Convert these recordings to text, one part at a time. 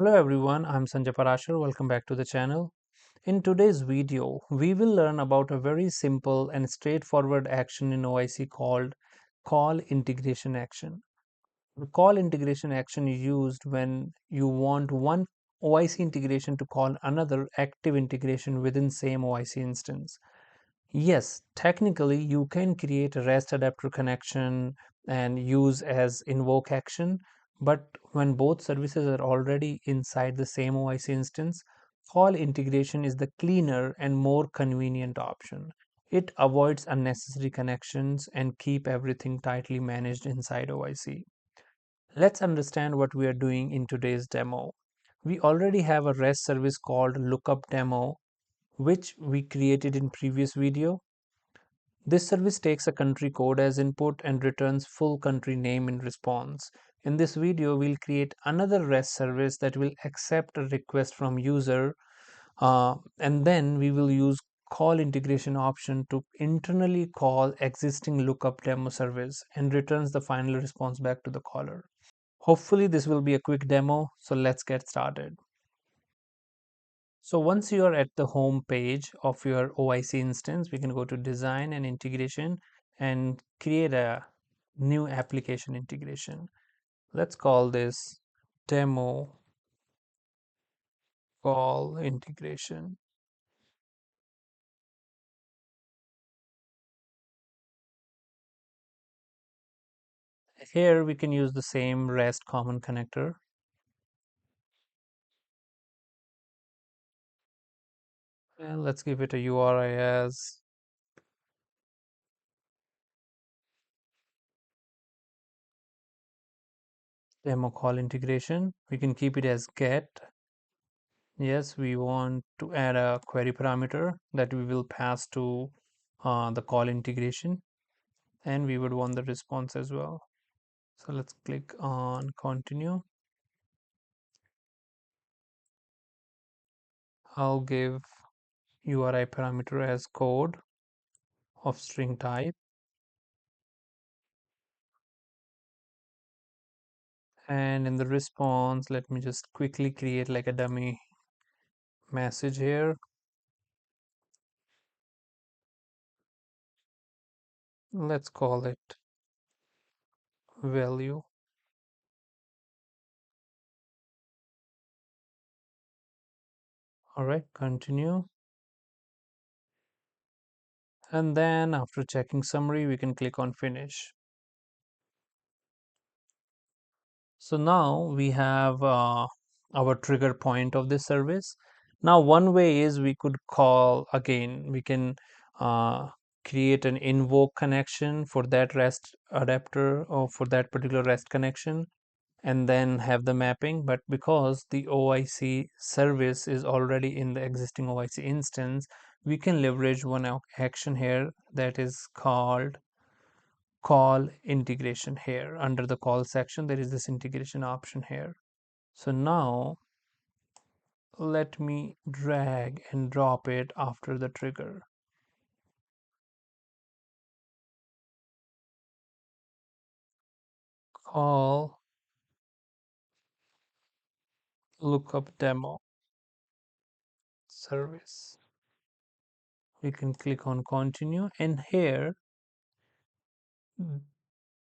Hello everyone, I'm Sanjay Parashar. Welcome back to the channel. In today's video, we will learn about a very simple and straightforward action in OIC called call integration action. The call integration action is used when you want one OIC integration to call another active integration within same OIC instance. Yes, technically you can create a REST adapter connection and use as invoke action, but when both services are already inside the same OIC instance, call integration is the cleaner and more convenient option. It avoids unnecessary connections and keep everything tightly managed inside OIC. Let's understand what we are doing in today's demo. We already have a REST service called lookup demo, which we created in previous video. This service takes a country code as input and returns full country name in response. In this video, we'll create another REST service that will accept a request from user, and then we will use call integration option to internally call existing lookup demo service and returns the final response back to the caller. Hopefully this will be a quick demo, so let's get started. So once you are at the home page of your OIC instance, we can go to design and integration and create a new application integration. Let's call this demo call integration. Here we can use the same REST common connector. And let's give it a URI as demo call integration. We can keep it as get. Yes, we want to add a query parameter that we will pass to the call integration, and we would want the response as well. So let's click on continue. I'll give URI parameter as code of string type, and in the response, let me just quickly create like a dummy message here. Let's call it value. All right, continue. And then after checking summary, we can click on finish. So now we have our trigger point of this service. Now one way is we could call again, we can uh, create an invoke connection for that REST adapter or for that particular REST connection and then have the mapping. But because the OIC service is already in the existing OIC instance, we can leverage one action here that is called call integration. Here under the call section there is this integration option here. So now let me drag and drop it after the trigger. Call lookup demo service. We can click on continue, and here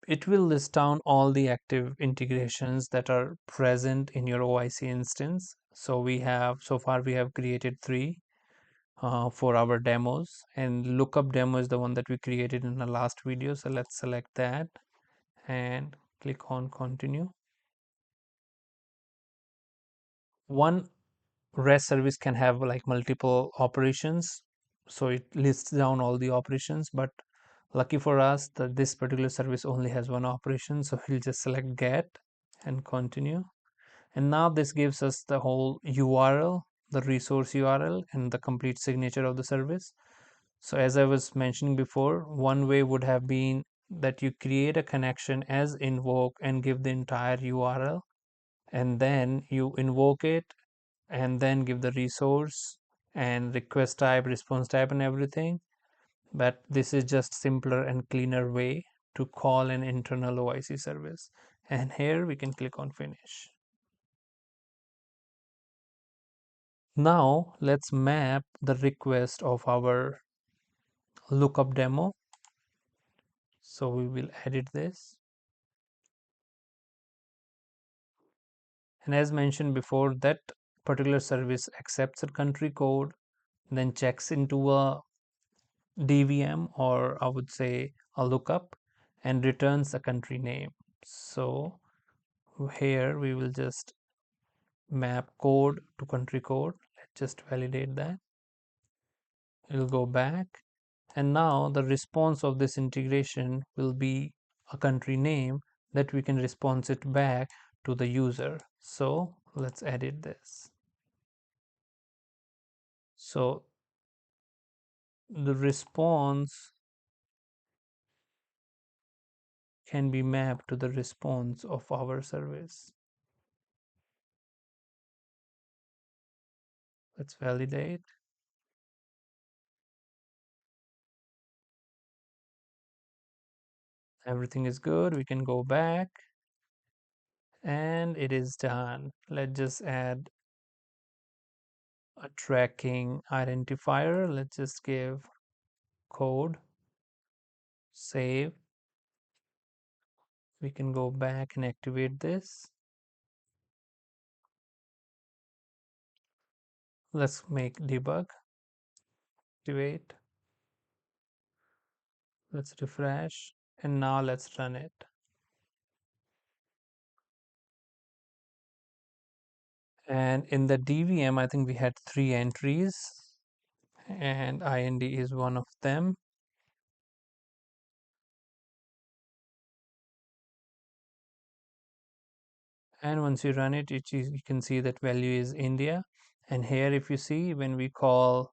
it will list down all the active integrations that are present in your OIC instance. So far we have created three for our demos, and lookup demo is the one that we created in the last video. So let's select that and click on continue. One REST service can have like multiple operations, so it lists down all the operations, but lucky for us that this particular service only has one operation, so we'll just select get and continue. And now this gives us the whole URL, the resource URL, and the complete signature of the service. So as I was mentioning before, one way would have been that you create a connection as invoke and give the entire URL, and then you invoke it and then give the resource and request type, response type, and everything. But this is just simpler and cleaner way to call an internal OIC service. And here we can click on finish. Now let's map the request of our lookup demo. So we will edit this. And as mentioned before, that particular service accepts a country code, then checks into a DVM, or I would say a lookup, and returns a country name. So here we will just map code to country code. Let's just validate that. It will go back, and now the response of this integration will be a country name that we can response it back to the user. So let's edit this. So the response can be mapped to the response of our service. Let's validate. Everything is good. We can go back, and it is done. Let's just add a tracking identifier. Let's just give code, save. We can go back and activate this. Let's make debug, activate. Let's refresh, and now let's run it. And in the DVM, I think we had 3 entries, and IND is one of them. And once you run it, you can see that value is India. And here, if you see, when we call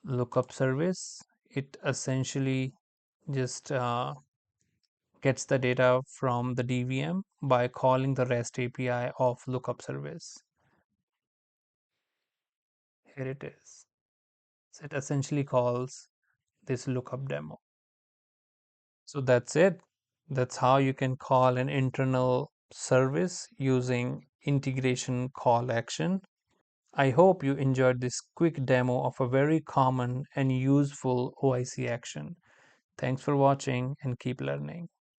lookup service, it essentially just gets the data from the DVM by calling the REST API of lookup service. Here it is. So it essentially calls this lookup demo. So that's it. That's how you can call an internal service using integration call action. I hope you enjoyed this quick demo of a very common and useful OIC action. Thanks for watching and keep learning.